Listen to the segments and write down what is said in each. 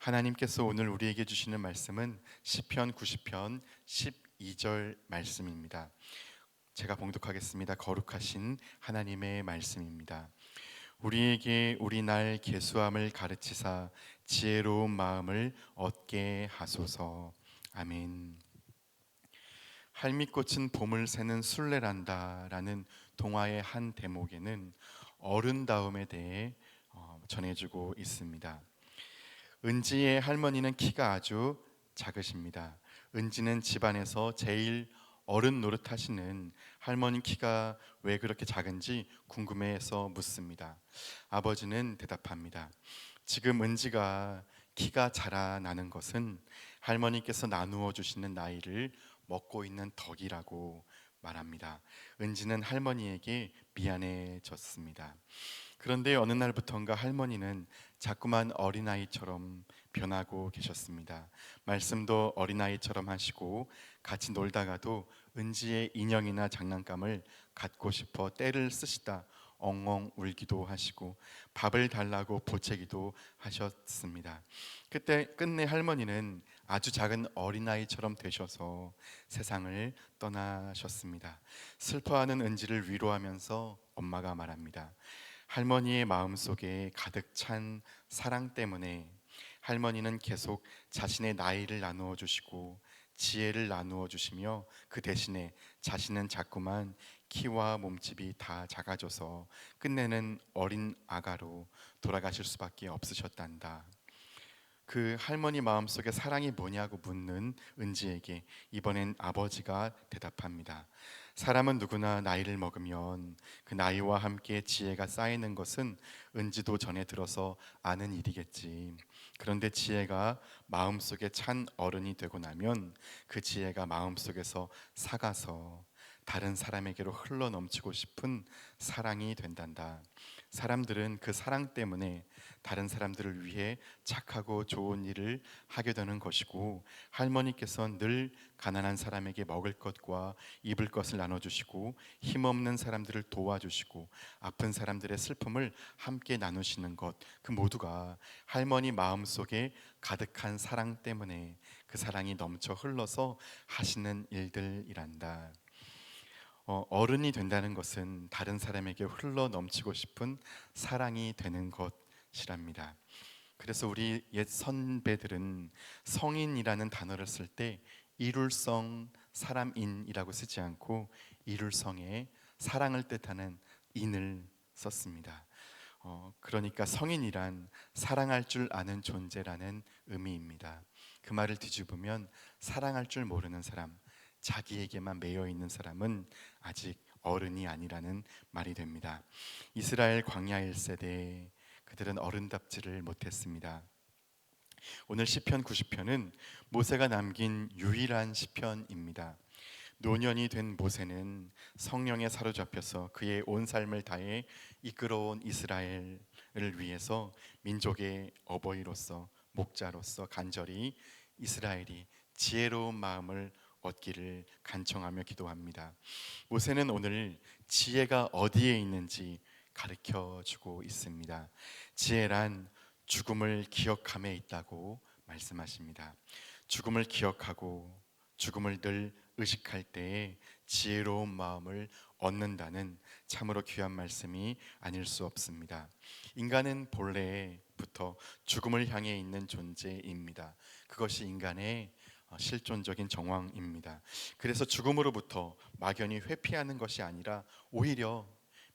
하나님께서 오늘 우리에게 주시는 말씀은 시편 90편 12절 말씀입니다. 제가 봉독하겠습니다. 거룩하신 하나님의 말씀입니다. 우리에게 우리 날 계수함을 가르치사 지혜로운 마음을 얻게 하소서. 아멘. 할미꽃은 봄을 새는 순례란다라는 동화의 한 대목에는 어른다움에 대해 전해주고 있습니다. 은지의 할머니는 키가 아주 작으십니다. 은지는 집안에서 제일 어른 노릇하시는 할머니 키가 왜 그렇게 작은지 궁금해해서 묻습니다. 아버지는 대답합니다. 지금 은지가 키가 자라나는 것은 할머니께서 나누어 주시는 나이를 먹고 있는 덕이라고 말합니다. 은지는 할머니에게 미안해졌습니다. 그런데 어느 날부턴가 할머니는 자꾸만 어린아이처럼 변하고 계셨습니다. 말씀도 어린아이처럼 하시고 같이 놀다가도 은지의 인형이나 장난감을 갖고 싶어 떼를 쓰시다 엉엉 울기도 하시고 밥을 달라고 보채기도 하셨습니다. 그때 끝내 할머니는 아주 작은 어린아이처럼 되셔서 세상을 떠나셨습니다. 슬퍼하는 은지를 위로하면서 엄마가 말합니다. 할머니의 마음속에 가득 찬 사랑 때문에 할머니는 계속 자신의 나이를 나누어 주시고 지혜를 나누어 주시며 그 대신에 자신은 자꾸만 키와 몸집이 다 작아져서 끝내는 어린 아가로 돌아가실 수밖에 없으셨단다. 그 할머니 마음속에 사랑이 뭐냐고 묻는 은지에게 이번엔 아버지가 대답합니다. 사람은 누구나 나이를 먹으면 그 나이와 함께 지혜가 쌓이는 것은 은지도 전에 들어서 아는 일이겠지. 그런데 지혜가 마음속에 찬 어른이 되고 나면 그 지혜가 마음속에서 삭아서 다른 사람에게로 흘러 넘치고 싶은 사랑이 된단다. 사람들은 그 사랑 때문에 다른 사람들을 위해 착하고 좋은 일을 하게 되는 것이고, 할머니께서는 늘 가난한 사람에게 먹을 것과 입을 것을 나눠주시고 힘없는 사람들을 도와주시고 아픈 사람들의 슬픔을 함께 나누시는 것, 그 모두가 할머니 마음속에 가득한 사랑 때문에 그 사랑이 넘쳐 흘러서 하시는 일들이란다. 어른이 된다는 것은 다른 사람에게 흘러 넘치고 싶은 사랑이 되는 것이랍니다. 그래서 우리 옛 선배들은 성인이라는 단어를 쓸 때 이룰성 사람인이라고 쓰지 않고 이룰성에 사랑을 뜻하는 인을 썼습니다. 그러니까 성인이란 사랑할 줄 아는 존재라는 의미입니다. 그 말을 뒤집으면 사랑할 줄 모르는 사람, 자기에게만 매여 있는 사람은 아직 어른이 아니라는 말이 됩니다. 이스라엘 광야 1세대 그들은 어른답지를 못했습니다. 오늘 시편 90편은 모세가 남긴 유일한 시편입니다. 노년이 된 모세는 성령에 사로잡혀서 그의 온 삶을 다해 이끌어온 이스라엘을 위해서 민족의 어버이로서 목자로서 간절히 이스라엘이 지혜로운 마음을 얻기를 간청하며 기도합니다. 모세는 오늘 지혜가 어디에 있는지 가르쳐 주고 있습니다. 지혜란 죽음을 기억함에 있다고 말씀하십니다. 죽음을 기억하고 죽음을 늘 의식할 때에 지혜로운 마음을 얻는다는 참으로 귀한 말씀이 아닐 수 없습니다. 인간은 본래부터 죽음을 향해 있는 존재입니다. 그것이 인간의 실존적인 정황입니다. 그래서 죽음으로부터 막연히 회피하는 것이 아니라 오히려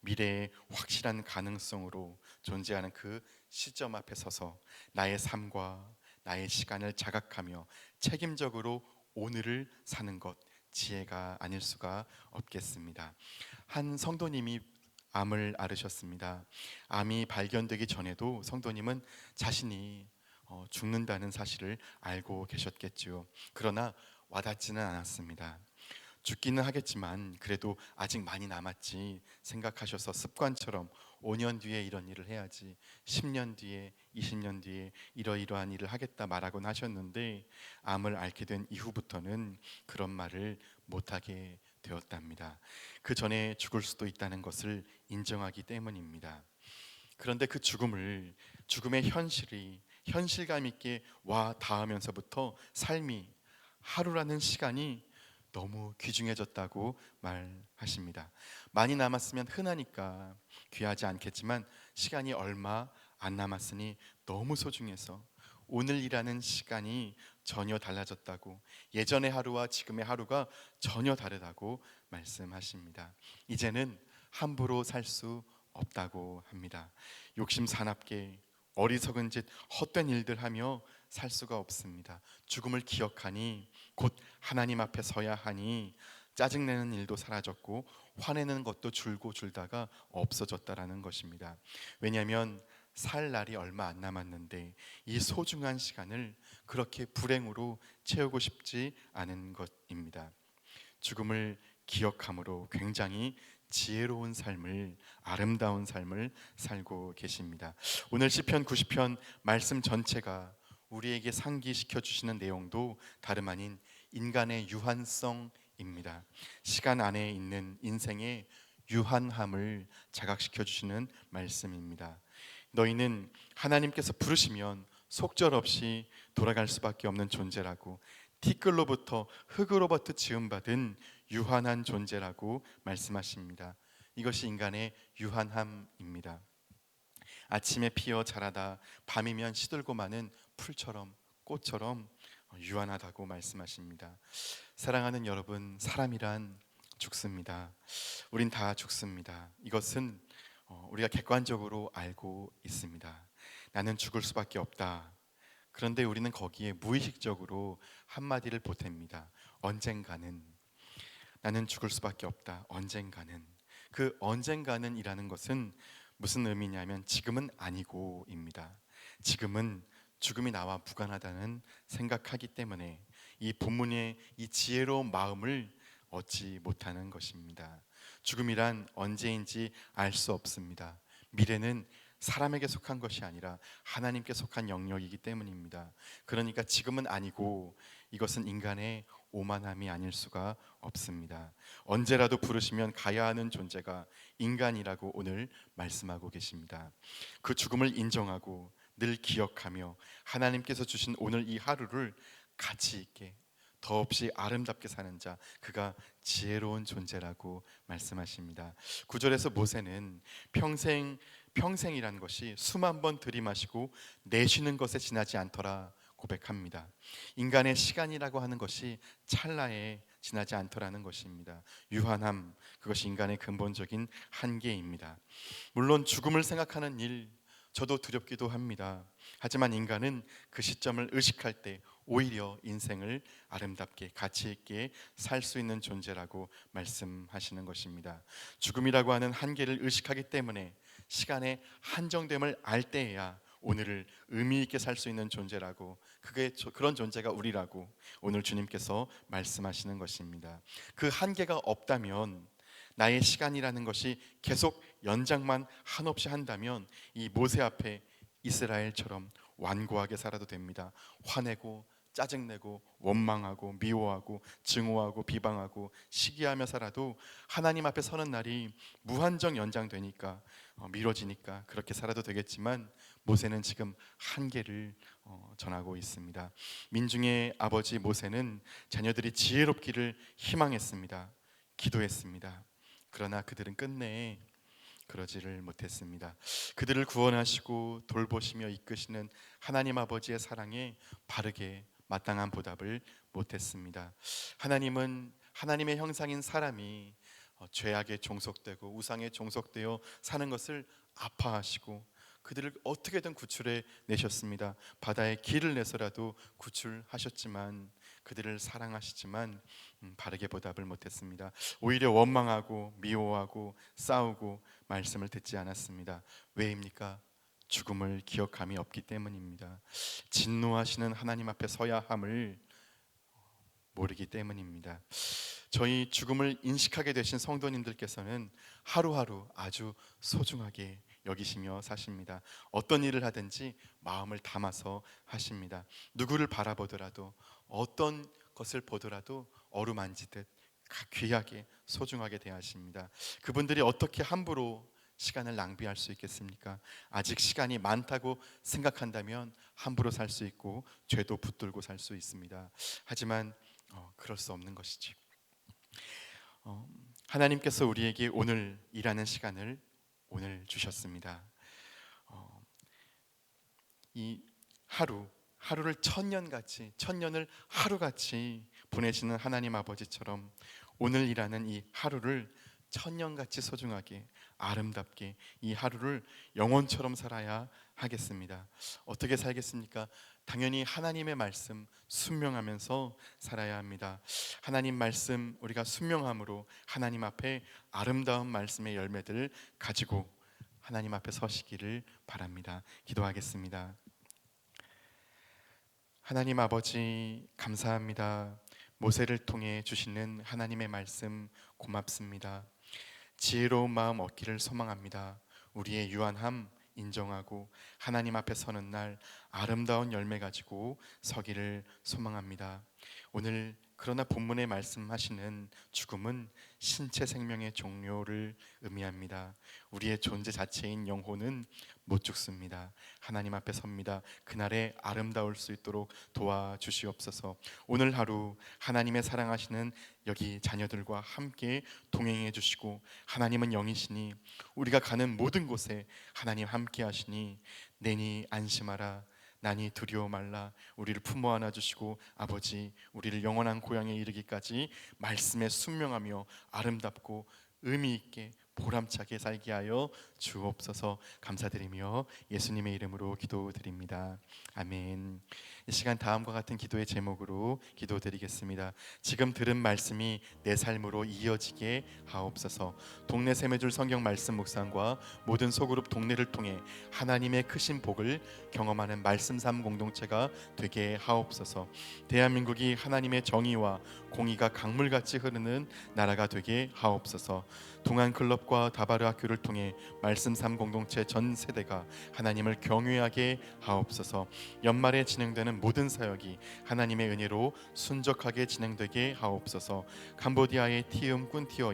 미래의 확실한 가능성으로 존재하는 그 시점 앞에 서서 나의 삶과 나의 시간을 자각하며 책임적으로 오늘을 사는 것, 지혜가 아닐 수가 없겠습니다. 한 성도님이 암을 앓으셨습니다. 암이 발견되기 전에도 성도님은 자신이 죽는다는 사실을 알고 계셨겠지요. 그러나 와닿지는 않았습니다. 죽기는 하겠지만 그래도 아직 많이 남았지 생각하셔서 습관처럼 5년 뒤에 이런 일을 해야지, 10년 뒤에, 20년 뒤에 이러이러한 일을 하겠다 말하곤 하셨는데 암을 앓게 된 이후부터는 그런 말을 못하게 되었답니다. 그 전에 죽을 수도 있다는 것을 인정하기 때문입니다. 그런데 그 죽음의 현실이 현실감 있게 와 닿으면서부터 삶이, 하루라는 시간이 너무 귀중해졌다고 말하십니다. 많이 남았으면 흔하니까 귀하지 않겠지만 시간이 얼마 안 남았으니 너무 소중해서 오늘이라는 시간이 전혀 달라졌다고, 예전의 하루와 지금의 하루가 전혀 다르다고 말씀하십니다. 이제는 함부로 살 수 없다고 합니다. 욕심 사납게 어리석은 짓 헛된 일들 하며 살 수가 없습니다. 죽음을 기억하니 곧 하나님 앞에 서야 하니 짜증내는 일도 사라졌고 화내는 것도 줄고 줄다가 없어졌다라는 것입니다. 왜냐하면 살 날이 얼마 안 남았는데 이 소중한 시간을 그렇게 불행으로 채우고 싶지 않은 것입니다. 죽음을 기억함으로 굉장히 지혜로운 삶을, 아름다운 삶을 살고 계십니다. 오늘 시편 90편 말씀 전체가 우리에게 상기시켜 주시는 내용도 다름 아닌 인간의 유한성입니다. 시간 안에 있는 인생의 유한함을 자각시켜 주시는 말씀입니다. 너희는 하나님께서 부르시면 속절없이 돌아갈 수밖에 없는 존재라고, 티끌로부터 흙으로부터 지음받은 유한한 존재라고 말씀하십니다. 이것이 인간의 유한함입니다. 아침에 피어 자라다 밤이면 시들고 마는 풀처럼, 꽃처럼 유한하다고 말씀하십니다. 사랑하는 여러분, 사람이란 죽습니다. 우린 다 죽습니다. 이것은 우리가 객관적으로 알고 있습니다. 나는 죽을 수밖에 없다. 그런데 우리는 거기에 무의식적으로 한마디를 보탭니다. 언젠가는. 나는 죽을 수밖에 없다. 언젠가는. 그 언젠가는 이라는 것은 무슨 의미냐면 지금은 아니고입니다. 지금은 죽음이 나와 무관하다는 생각하기 때문에 이 본문의 이 지혜로운 마음을 얻지 못하는 것입니다. 죽음이란 언제인지 알 수 없습니다. 미래는 사람에게 속한 것이 아니라 하나님께 속한 영역이기 때문입니다. 그러니까 지금은 아니고 이것은 인간의 오만함이 아닐 수가 없습니다. 언제라도 부르시면 가야 하는 존재가 인간이라고 오늘 말씀하고 계십니다. 그 죽음을 인정하고 늘 기억하며 하나님께서 주신 오늘 이 하루를 가치 있게 더없이 아름답게 사는 자, 그가 지혜로운 존재라고 말씀하십니다. 9절에서 모세는 평생이라는 것이 수만 번 들이마시고 내쉬는 것에 지나지 않더라 고백합니다. 인간의 시간이라고 하는 것이 찰나에 지나지 않더라는 것입니다. 유한함, 그것이 인간의 근본적인 한계입니다. 물론 죽음을 생각하는 일, 저도 두렵기도 합니다. 하지만 인간은 그 시점을 의식할 때 오히려 인생을 아름답게 가치 있게 살 수 있는 존재라고 말씀하시는 것입니다. 죽음이라고 하는 한계를 의식하기 때문에 시간의 한정됨을 알 때에야 오늘을 의미 있게 살 수 있는 존재라고, 그런 존재가 우리라고 오늘 주님께서 말씀하시는 것입니다. 그 한계가 없다면, 나의 시간이라는 것이 계속 연장만 한없이 한다면 이 모세 앞에 이스라엘처럼 완고하게 살아도 됩니다. 화내고 짜증내고 원망하고 미워하고 증오하고 비방하고 시기하며 살아도 하나님 앞에 서는 날이 무한정 연장되니까 미뤄지니까 그렇게 살아도 되겠지만, 모세는 지금 한계를 전하고 있습니다. 민중의 아버지 모세는 자녀들이 지혜롭기를 희망했습니다. 기도했습니다. 그러나 그들은 끝내 그러지를 못했습니다. 그들을 구원하시고 돌보시며 이끄시는 하나님 아버지의 사랑에 바르게 마땅한 보답을 못했습니다. 하나님은 하나님의 형상인 사람이 죄악에 종속되고 우상에 종속되어 사는 것을 아파하시고 그들을 어떻게든 구출해 내셨습니다. 바다에 길을 내서라도 구출하셨지만 그들을 사랑하시지만 바르게 보답을 못했습니다. 오히려 원망하고 미워하고 싸우고 말씀을 듣지 않았습니다. 왜입니까? 죽음을 기억함이 없기 때문입니다. 진노하시는 하나님 앞에 서야 함을 모르기 때문입니다. 저희 죽음을 인식하게 되신 성도님들께서는 하루하루 아주 소중하게 여기시며 사십니다. 어떤 일을 하든지 마음을 담아서 하십니다. 누구를 바라보더라도 어떤 것을 보더라도 어루만지듯 귀하게 소중하게 대하십니다. 그분들이 어떻게 함부로 시간을 낭비할 수 있겠습니까? 아직 시간이 많다고 생각한다면 함부로 살 수 있고 죄도 붙들고 살 수 있습니다. 하지만 그럴 수 없는 것이지. 하나님께서 우리에게 오늘이라는 시간을 오늘 주셨습니다. 이 하루를 천년을 하루같이 보내시는 하나님 아버지처럼 오늘이라는 이 하루를 천년같이 소중하게 아름답게 이 하루를 영혼처럼 살아야 하겠습니다. 어떻게 살겠습니까? 당연히 하나님의 말씀 순명하면서 살아야 합니다. 하나님 말씀 우리가 순명함으로 하나님 앞에 아름다운 말씀의 열매들을 가지고 하나님 앞에 서시기를 바랍니다. 기도하겠습니다. 하나님 아버지 감사합니다. 모세를 통해 주시는 하나님의 말씀 고맙습니다. 지혜로운 마음 얻기를 소망합니다. 우리의 유한함 인정하고 하나님 앞에 서는 날 아름다운 열매 가지고 서기를 소망합니다. 오늘 그러나 본문에 말씀하시는 죽음은 신체 생명의 종료를 의미합니다. 우리의 존재 자체인 영혼은 못 죽습니다. 하나님 앞에 섭니다. 그날에 아름다울 수 있도록 도와주시옵소서. 오늘 하루 하나님의 사랑하시는 여기 자녀들과 함께 동행해 주시고 하나님은 영이시니 우리가 가는 모든 곳에 하나님 함께 하시니 내니 안심하라 나니 두려워 말라. 우리를 품어 안아 주시고 아버지 우리를 영원한 고향에 이르기까지 말씀에 순명하며 아름답고 의미 있게 보람차게 살게 하여 주옵소서. 감사드리며 예수님의 이름으로 기도드립니다. 아멘. 이 시간 다음과 같은 기도의 제목으로 기도드리겠습니다. 지금 들은 말씀이 내 삶으로 이어지게 하옵소서. 동네 샘매줄 성경 말씀 묵상과 모든 소그룹 동네를 통해 하나님의 크신 복을 경험하는 말씀 삶 공동체가 되게 하옵소서. 대한민국이 하나님의 정의와 공의가 강물같이 흐르는 나라가 되게 하옵소서. 동안 클럽과 다바르 학교를 통해 말씀 삶 공동체 전 세대가 하나님을 경외하게 하옵소서. 연말에 진행되는 모든 사역이 하나님의 은혜로 순적하게 진행되게 하옵소서. 캄보디아의 티움 꾼티어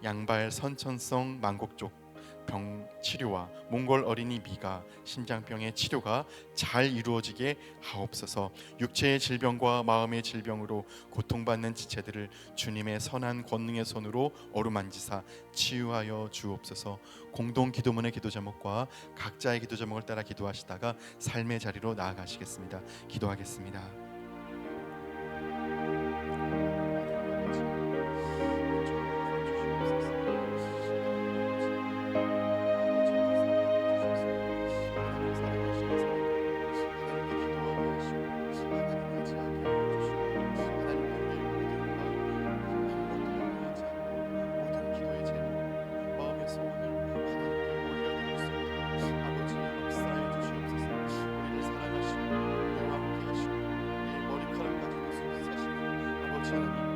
양발 선천성 망곡족 병 치료와 몽골 어린이 미가 심장병의 치료가 잘 이루어지게 하옵소서. 육체의 질병과 마음의 질병으로 고통받는 지체들을 주님의 선한 권능의 손으로 어루만지사 치유하여 주옵소서. 공동 기도문의 기도 제목과 각자의 기도 제목을 따라 기도하시다가 삶의 자리로 나아가시겠습니다. 기도하겠습니다. 하나님